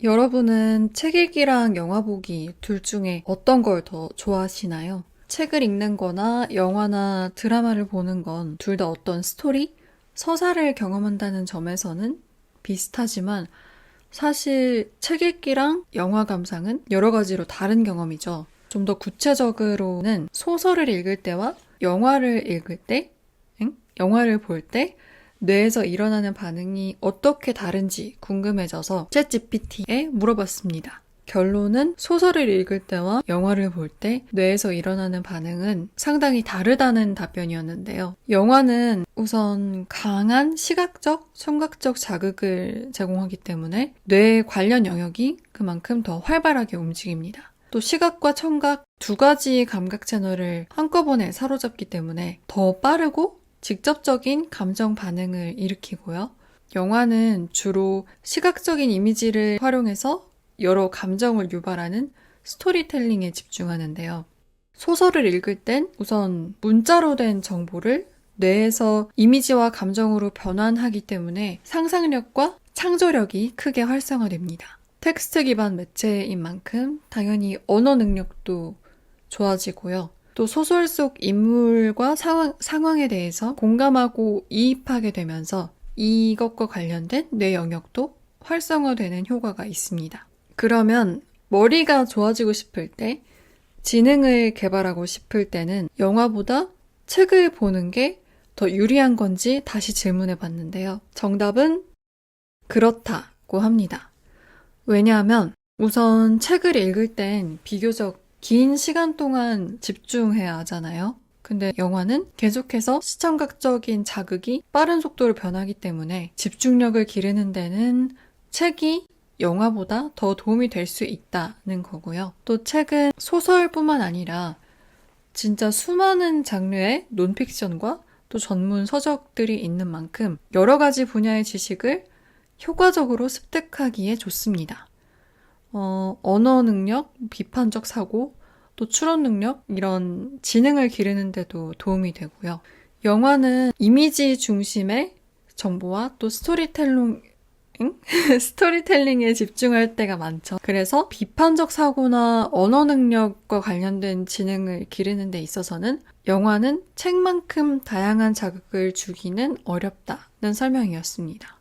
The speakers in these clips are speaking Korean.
여러분은 책 읽기랑 영화 보기 둘 중에 어떤 걸 더 좋아하시나요? 책을 읽는 거나 영화나 드라마를 보는 건 둘 다 어떤 스토리, 서사를 경험한다는 점에서는 비슷하지만 사실 책 읽기랑 영화 감상은 여러 가지로 다른 경험이죠. 좀 더 구체적으로는 소설을 읽을 때와 영화를 읽을 때, 영화를 볼 때 뇌에서 일어나는 반응이 어떻게 다른지 궁금해져서 챗GPT에 물어봤습니다. 결론은 소설을 읽을 때와 영화를 볼 때 뇌에서 일어나는 반응은 상당히 다르다는 답변이었는데요. 영화는 우선 강한 시각적, 청각적 자극을 제공하기 때문에 뇌의 관련 영역이 그만큼 더 활발하게 움직입니다. 또 시각과 청각 두 가지 감각 채널을 한꺼번에 사로잡기 때문에 더 빠르고 직접적인 감정 반응을 일으키고요. 영화는 주로 시각적인 이미지를 활용해서 여러 감정을 유발하는 스토리텔링에 집중하는데요. 소설을 읽을 땐 우선 문자로 된 정보를 뇌에서 이미지와 감정으로 변환하기 때문에 상상력과 창조력이 크게 활성화됩니다. 텍스트 기반 매체인 만큼 당연히 언어 능력도 좋아지고요. 또 소설 속 인물과 상황에 대해서 공감하고 이입하게 되면서 이것과 관련된 뇌 영역도 활성화되는 효과가 있습니다. 그러면 머리가 좋아지고 싶을 때, 지능을 개발하고 싶을 때는 영화보다 책을 보는 게 더 유리한 건지 다시 질문해 봤는데요. 정답은 그렇다고 합니다. 왜냐하면 우선 책을 읽을 땐 비교적 긴 시간 동안 집중해야 하잖아요. 근데 영화는 계속해서 시청각적인 자극이 빠른 속도로 변하기 때문에 집중력을 기르는 데는 책이 영화보다 더 도움이 될 수 있다는 거고요. 또 책은 소설뿐만 아니라 진짜 수많은 장르의 논픽션과 또 전문 서적들이 있는 만큼 여러 가지 분야의 지식을 효과적으로 습득하기에 좋습니다. 언어 능력, 비판적 사고, 또 추론 능력, 이런 지능을 기르는데도 도움이 되고요. 영화는 이미지 중심의 정보와 또 스토리텔링에 집중할 때가 많죠. 그래서 비판적 사고나 언어 능력과 관련된 지능을 기르는 데 있어서는 영화는 책만큼 다양한 자극을 주기는 어렵다는 설명이었습니다.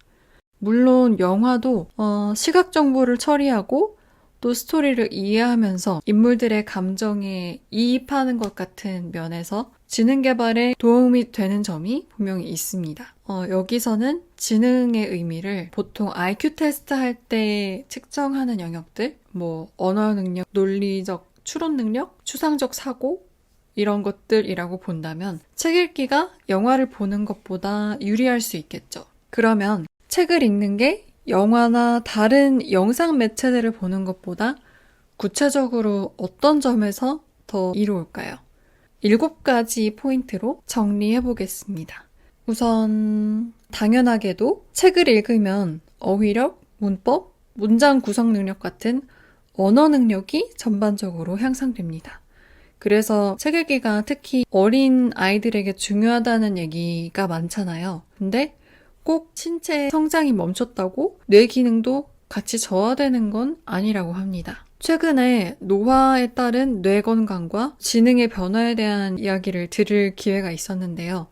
물론 영화도 시각 정보를 처리하고 또 스토리를 이해하면서 인물들의 감정에 이입하는 것 같은 면에서 지능 개발에 도움이 되는 점이 분명히 있습니다. 여기서는 지능의 의미를 보통 IQ 테스트 할 때 측정하는 영역들, 언어 능력, 논리적 추론 능력, 추상적 사고, 이런 것들이라고 본다면 책 읽기가 영화를 보는 것보다 유리할 수 있겠죠. 그러면 책을 읽는 게 영화나 다른 영상 매체들을 보는 것보다 구체적으로 어떤 점에서 더 이로울까요? 7가지 포인트로 정리해 보겠습니다. 우선 당연하게도 책을 읽으면 어휘력, 문법, 문장 구성 능력 같은 언어 능력이 전반적으로 향상됩니다. 그래서 책 읽기가 특히 어린 아이들에게 중요하다는 얘기가 많잖아요. 근데 꼭 신체 성장이 멈췄다고 뇌 기능도 같이 저하되는 건 아니라고 합니다. 최근에 노화에 따른 뇌 건강과 지능의 변화에 대한 이야기를 들을 기회가 있었는데요.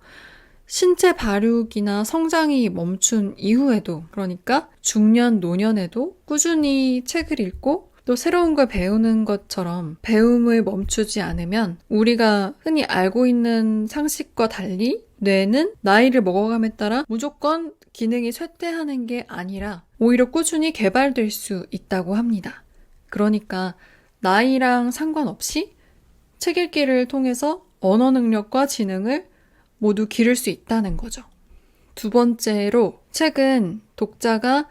신체 발육이나 성장이 멈춘 이후에도, 그러니까 중년, 노년에도 꾸준히 책을 읽고 또 새로운 걸 배우는 것처럼 배움을 멈추지 않으면 우리가 흔히 알고 있는 상식과 달리 뇌는 나이를 먹어감에 따라 무조건 기능이 쇠퇴하는 게 아니라 오히려 꾸준히 개발될 수 있다고 합니다. 그러니까 나이랑 상관없이 책 읽기를 통해서 언어 능력과 지능을 모두 기를 수 있다는 거죠. 두 번째로 책은 독자가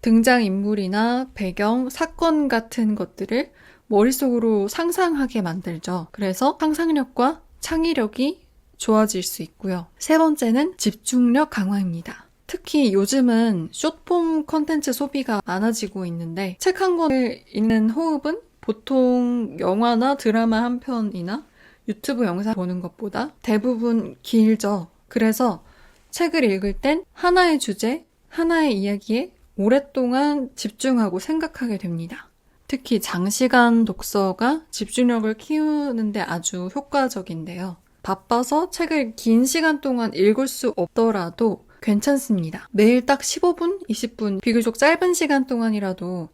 등장인물이나 배경, 사건 같은 것들을 머릿속으로 상상하게 만들죠. 그래서 상상력과 창의력이 좋아질 수 있고요. 세 번째는 집중력 강화입니다. 특히 요즘은 숏폼 컨텐츠 소비가 많아지고 있는데 책 한 권을 읽는 호흡은 보통 영화나 드라마 한 편이나 유튜브 영상 보는 것보다 대부분 길죠. 그래서 책을 읽을 땐 하나의 주제, 하나의 이야기에 오랫동안 집중하고 생각하게 됩니다. 특히 장시간 독서가 집중력을 키우는데 아주 효과적인데요. 바빠서 책을 긴 시간 동안 읽을 수 없더라도 괜찮습니다. 매일 딱 15분, 20분, 비교적 짧은 시간 동안이라도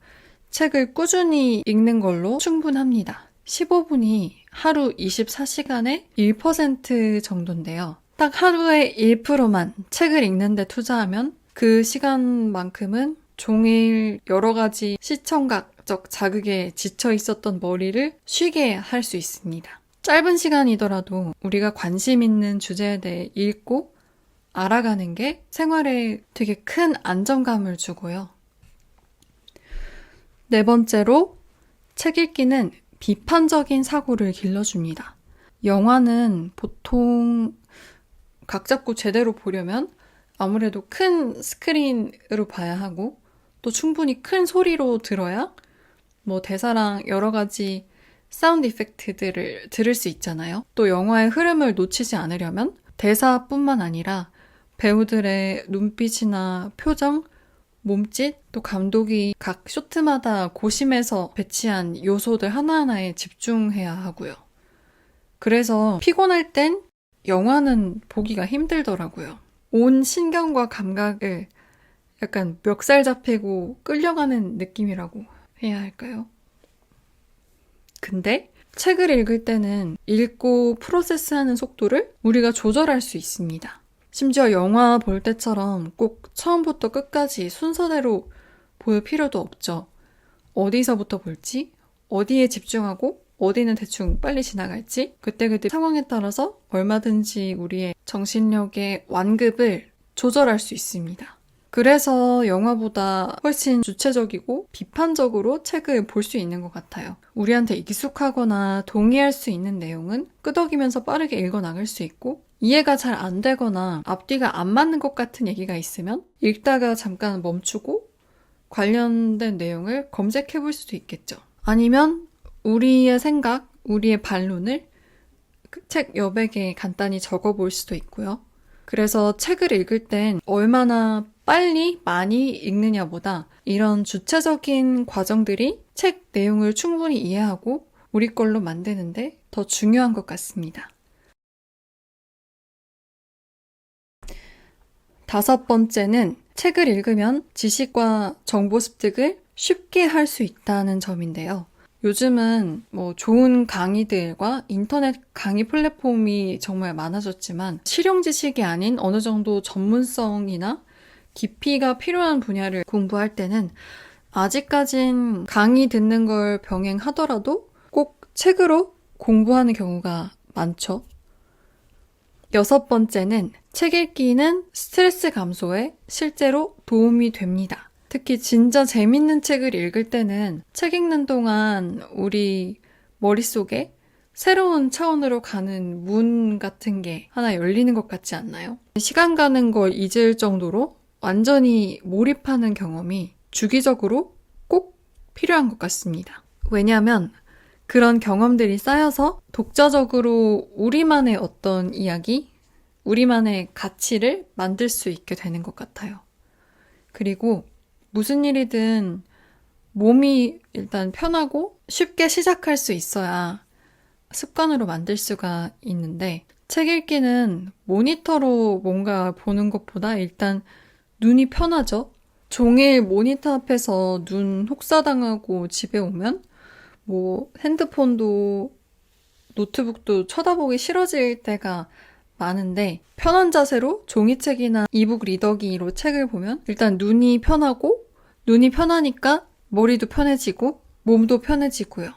책을 꾸준히 읽는 걸로 충분합니다. 15분이 하루 24시간의 1% 정도인데요. 딱 하루에 1%만 책을 읽는데 투자하면 그 시간만큼은 종일 여러 가지 시청각적 자극에 지쳐 있었던 머리를 쉬게 할 수 있습니다. 짧은 시간이더라도 우리가 관심 있는 주제에 대해 읽고 알아가는 게 생활에 되게 큰 안정감을 주고요. 네 번째로, 책 읽기는 비판적인 사고를 길러줍니다. 영화는 보통 각 잡고 제대로 보려면 아무래도 큰 스크린으로 봐야 하고 또 충분히 큰 소리로 들어야 뭐 대사랑 여러 가지 사운드 이펙트들을 들을 수 있잖아요. 또 영화의 흐름을 놓치지 않으려면 대사뿐만 아니라 배우들의 눈빛이나 표정, 몸짓, 또 감독이 각 쇼트마다 고심해서 배치한 요소들 하나하나에 집중해야 하고요. 그래서 피곤할 땐 영화는 보기가 힘들더라고요. 온 신경과 감각을 약간 멱살 잡히고 끌려가는 느낌이라고 해야 할까요? 근데 책을 읽을 때는 읽고 프로세스하는 속도를 우리가 조절할 수 있습니다. 심지어 영화 볼 때처럼 꼭 처음부터 끝까지 순서대로 볼 필요도 없죠. 어디서부터 볼지, 어디에 집중하고 어디는 대충 빨리 지나갈지 그때그때 상황에 따라서 얼마든지 우리의 정신력의 완급을 조절할 수 있습니다. 그래서 영화보다 훨씬 주체적이고 비판적으로 책을 볼 수 있는 것 같아요. 우리한테 익숙하거나 동의할 수 있는 내용은 끄덕이면서 빠르게 읽어나갈 수 있고 이해가 잘 안 되거나 앞뒤가 안 맞는 것 같은 얘기가 있으면 읽다가 잠깐 멈추고 관련된 내용을 검색해 볼 수도 있겠죠. 아니면 우리의 생각, 우리의 반론을 책 여백에 간단히 적어 볼 수도 있고요. 그래서 책을 읽을 땐 얼마나 빨리 많이 읽느냐보다 이런 주체적인 과정들이 책 내용을 충분히 이해하고 우리 걸로 만드는데 더 중요한 것 같습니다. 다섯 번째는 책을 읽으면 지식과 정보 습득을 쉽게 할 수 있다는 점인데요. 요즘은 좋은 강의들과 인터넷 강의 플랫폼이 정말 많아졌지만 실용 지식이 아닌 어느 정도 전문성이나 깊이가 필요한 분야를 공부할 때는 아직까진 강의 듣는 걸 병행하더라도 꼭 책으로 공부하는 경우가 많죠. 여섯 번째는 책 읽기는 스트레스 감소에 실제로 도움이 됩니다. 특히 진짜 재밌는 책을 읽을 때는 책 읽는 동안 우리 머릿속에 새로운 차원으로 가는 문 같은 게 하나 열리는 것 같지 않나요? 시간 가는 걸 잊을 정도로 완전히 몰입하는 경험이 주기적으로 꼭 필요한 것 같습니다. 왜냐하면 그런 경험들이 쌓여서 독자적으로 우리만의 어떤 이야기, 우리만의 가치를 만들 수 있게 되는 것 같아요. 그리고 무슨 일이든 몸이 일단 편하고 쉽게 시작할 수 있어야 습관으로 만들 수가 있는데 책 읽기는 모니터로 뭔가 보는 것보다 일단 눈이 편하죠. 종일 모니터 앞에서 눈 혹사당하고 집에 오면 핸드폰도 노트북도 쳐다보기 싫어질 때가 많은데 편한 자세로 종이책이나 이북 리더기로 책을 보면 일단 눈이 편하고 눈이 편하니까 머리도 편해지고 몸도 편해지고요.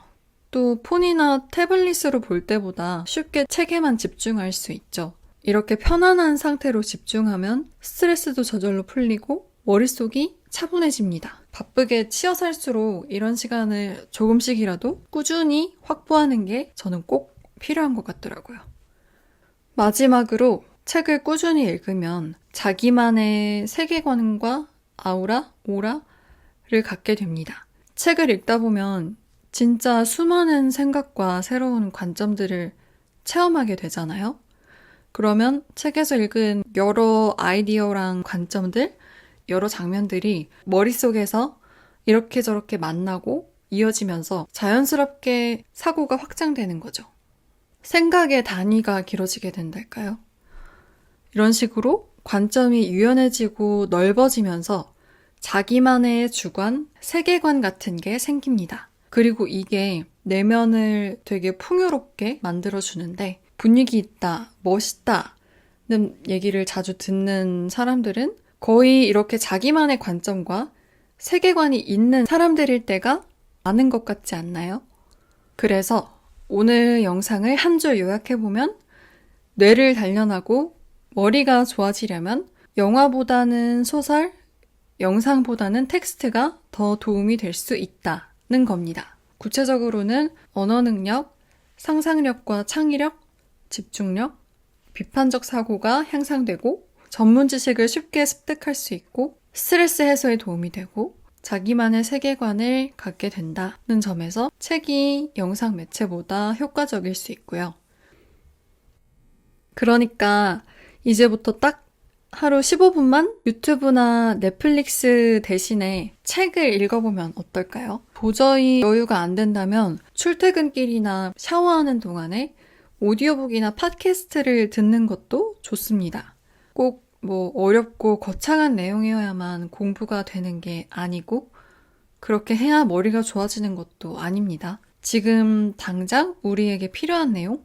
또 폰이나 태블릿으로 볼 때보다 쉽게 책에만 집중할 수 있죠. 이렇게 편안한 상태로 집중하면 스트레스도 저절로 풀리고 머릿속이 차분해집니다. 바쁘게 치여 살수록 이런 시간을 조금씩이라도 꾸준히 확보하는 게 저는 꼭 필요한 것 같더라고요. 마지막으로 책을 꾸준히 읽으면 자기만의 세계관과 아우라, 오라를 갖게 됩니다. 책을 읽다 보면 진짜 수많은 생각과 새로운 관점들을 체험하게 되잖아요. 그러면 책에서 읽은 여러 아이디어랑 관점들, 여러 장면들이 머릿속에서 이렇게 저렇게 만나고 이어지면서 자연스럽게 사고가 확장되는 거죠. 생각의 단위가 길어지게 된달까요? 이런 식으로 관점이 유연해지고 넓어지면서 자기만의 주관, 세계관 같은 게 생깁니다. 그리고 이게 내면을 되게 풍요롭게 만들어주는데 분위기 있다, 멋있다는 얘기를 자주 듣는 사람들은 거의 이렇게 자기만의 관점과 세계관이 있는 사람들일 때가 많은 것 같지 않나요? 그래서 오늘 영상을 한 줄 요약해보면 뇌를 단련하고 머리가 좋아지려면 영화보다는 소설, 영상보다는 텍스트가 더 도움이 될 수 있다는 겁니다. 구체적으로는 언어 능력, 상상력과 창의력, 집중력, 비판적 사고가 향상되고 전문 지식을 쉽게 습득할 수 있고 스트레스 해소에 도움이 되고 자기만의 세계관을 갖게 된다는 점에서 책이 영상 매체보다 효과적일 수 있고요. 그러니까 이제부터 딱 하루 15분만 유튜브나 넷플릭스 대신에 책을 읽어보면 어떨까요? 도저히 여유가 안 된다면 출퇴근길이나 샤워하는 동안에 오디오북이나 팟캐스트를 듣는 것도 좋습니다. 꼭 어렵고 거창한 내용이어야만 공부가 되는 게 아니고 그렇게 해야 머리가 좋아지는 것도 아닙니다. 지금 당장 우리에게 필요한 내용,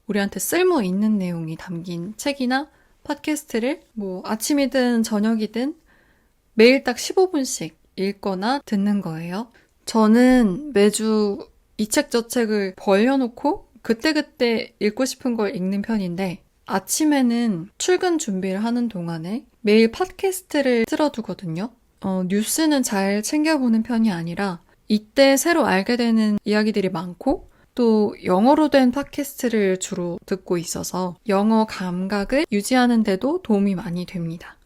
우리한테 쓸모 있는 내용이 담긴 책이나 팟캐스트를 아침이든 저녁이든 매일 딱 15분씩 읽거나 듣는 거예요. 저는 매주 이 책 저 책을 벌려놓고 그때그때 읽고 싶은 걸 읽는 편인데 아침에는 출근 준비를 하는 동안에 매일 팟캐스트를 틀어두거든요. 뉴스는 잘 챙겨보는 편이 아니라 이때 새로 알게 되는 이야기들이 많고 또 영어로 된 팟캐스트를 주로 듣고 있어서 영어 감각을 유지하는 데도 도움이 많이 됩니다.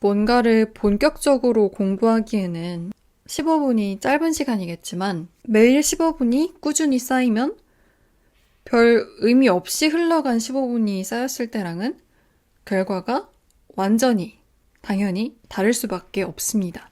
뭔가를 본격적으로 공부하기에는 15분이 짧은 시간이겠지만 매일 15분이 꾸준히 쌓이면 별 의미 없이 흘러간 15분이 쌓였을 때랑은 결과가 완전히 당연히 다를 수밖에 없습니다.